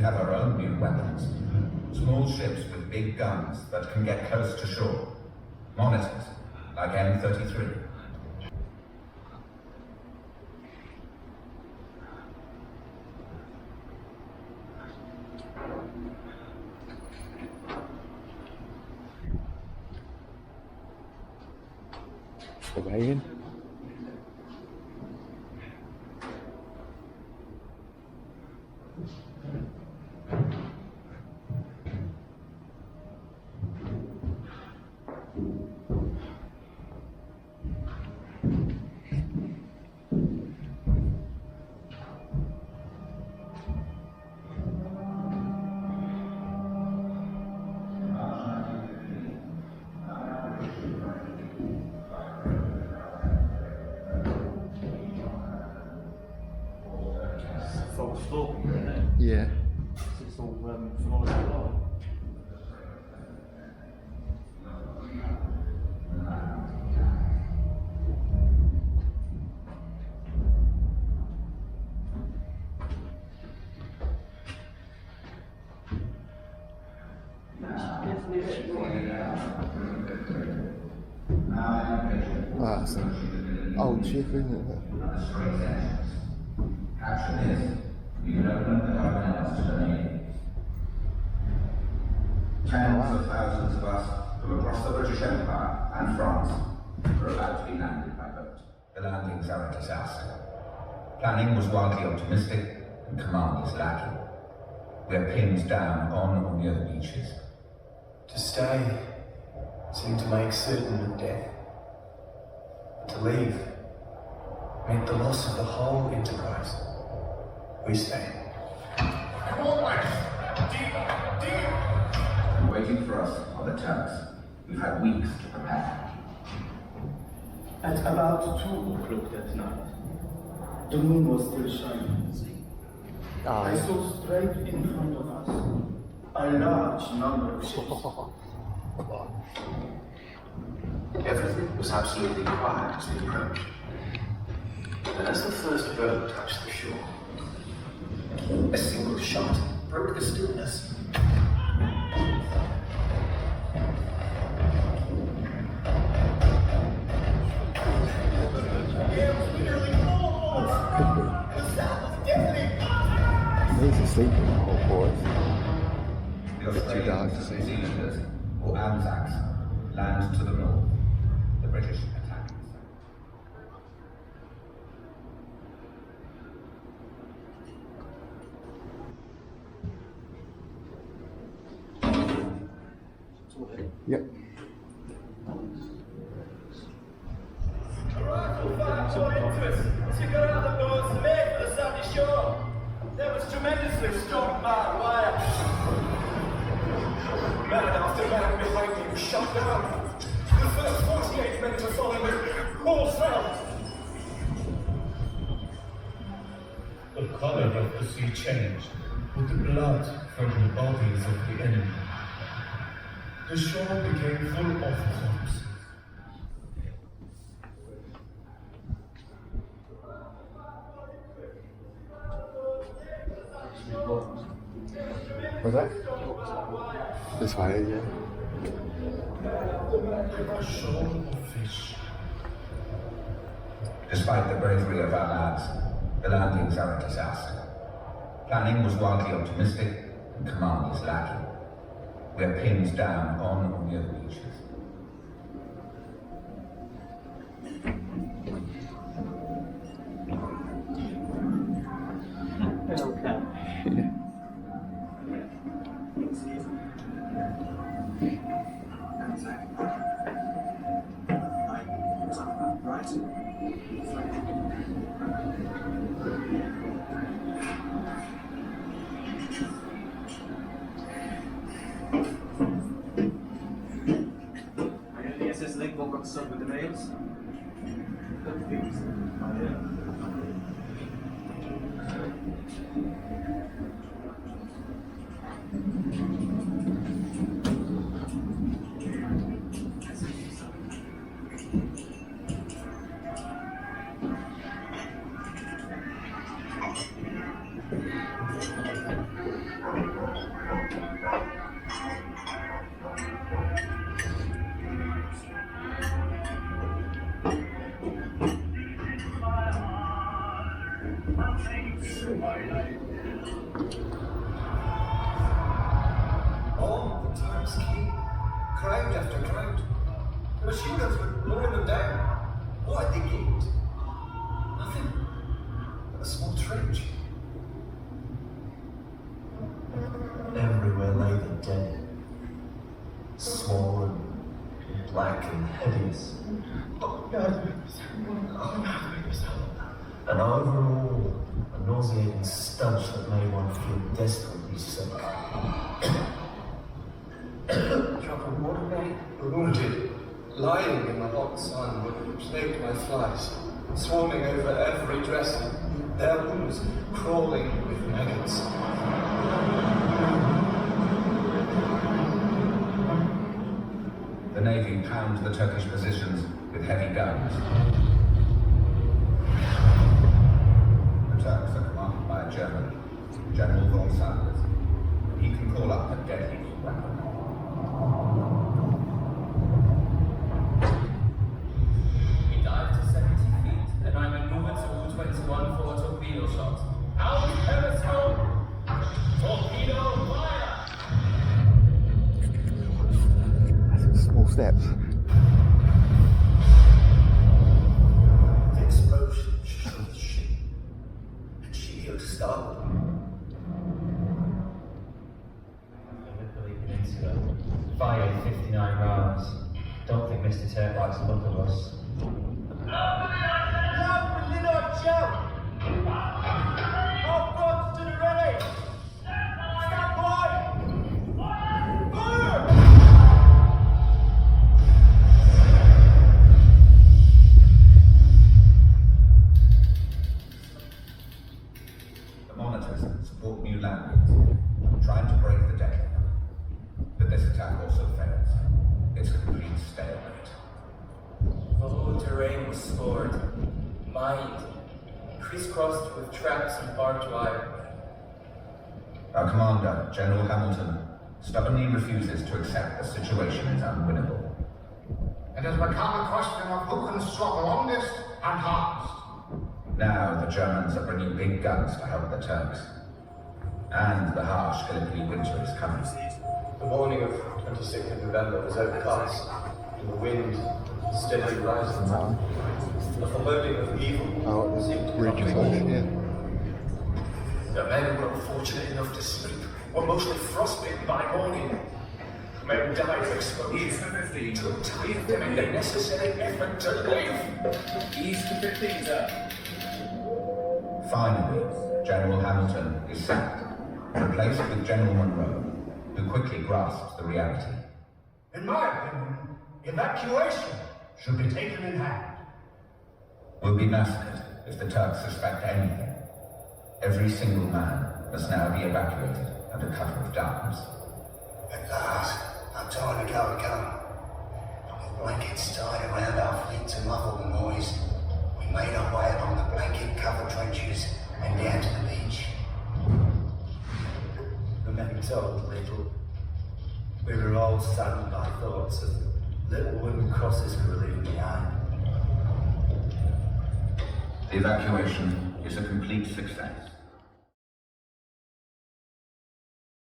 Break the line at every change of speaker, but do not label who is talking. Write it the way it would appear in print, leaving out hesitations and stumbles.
We have our own new weapons. Small ships with big guns that can get close to shore. Monitors, like M.33.
Surveying. Yeah.
It's all phenomenal.
That's an old ship, isn't it?
Caption is, you can open the covenants to the Navy. Tens of thousands of us from across the British Empire and France are about to be landed by boat. The landings are a disaster. Planning was wildly optimistic and command is lacking. We are pinned down on or near the beaches.
To stay seemed to make certain of death. To leave meant the loss of the whole enterprise. We stayed.
Waiting for us are the Turks. We've had weeks to prepare.
At about 2 o'clock that night, the moon was still shining. I saw straight in front of us a large number of ships.
Everything was absolutely quiet as we approached. But as the first boat touched the shore, a single shot broke the stillness.
He's asleep in the whole forest.
The Australians, New Zealanders, or Anzacs land to the north. The British attack.
Yep.
There was tremendously strong barbed wire. Man after man behind me was shot down. The first 48 men to follow me all fell.
The color of the sea changed with the blood from the bodies of the enemy. The shore became full of corpses.
What's that? This way, yeah.
A shore of fish.
Despite the bravery of our lads, the landings are a disaster. Planning was wildly optimistic and command is lacking. We are pinned down on or near the beaches.
Got stuck with the nails.
Ground after ground. The machine guns were blowing them down. What had they gained? Nothing. But a small trench. Everywhere lay the dead. Small and black and hideous. And overall, a nauseating stench that made one feel desperately sick. Drop of water, mate? The wounded, lying in the hot sun, were plagued by flies, swarming over every dresser, their wounds crawling with maggots.
The Navy pound the Turkish positions with heavy guns. The Turks are commanded by a German, General von Sanders. He can call up a deadly weapon.
We dive to 70 feet, and I maneuver to U-21 for a torpedo shot. Out periscope! Torpedo fire!
Small steps.
The explosion shook the ship, and she looked startled.
Gallipoli Peninsula. Fired 59 rounds. Don't think Mr. Turk likes the look of us.
All boats to the ready! Stand by! Fire!
The monitors support new landings, trying to break the deck. But this attack also fails. It's a complete stalemate.
The whole terrain was scored, mined, crisscrossed with traps and barbed wire.
Our commander, General Hamilton, stubbornly refuses to accept the situation is unwinnable.
It has become a question of who can struggle longest and hardest.
Now the Germans are bringing big guns to help the Turks. And the harsh Gallipoli winter is coming.
The morning of 26th of November was overcast, and the wind steadily rising. The foreboding of evil
Oh,
seemed to
bridge is
come.
over here.
The men who were unfortunate enough to sleep were mostly frostbitten by morning. Men died of exposure. Took time to make the necessary effort to live.
East to 15, sir.
Finally, General Hamilton is sacked, replaced with General Monroe, who quickly grasps the reality.
In my opinion, evacuation should be taken in hand.
We'll be massacred if the Turks suspect anything. Every single man must now be evacuated under cover of darkness.
At last, our time to go and come. With blankets tied around our feet to muffle the noise, we made our way along the blanket-covered trenches and down to the beach.
The men told little. We were all saddened by thoughts of little wooden crosses we were leaving behind.
The evacuation is a complete success.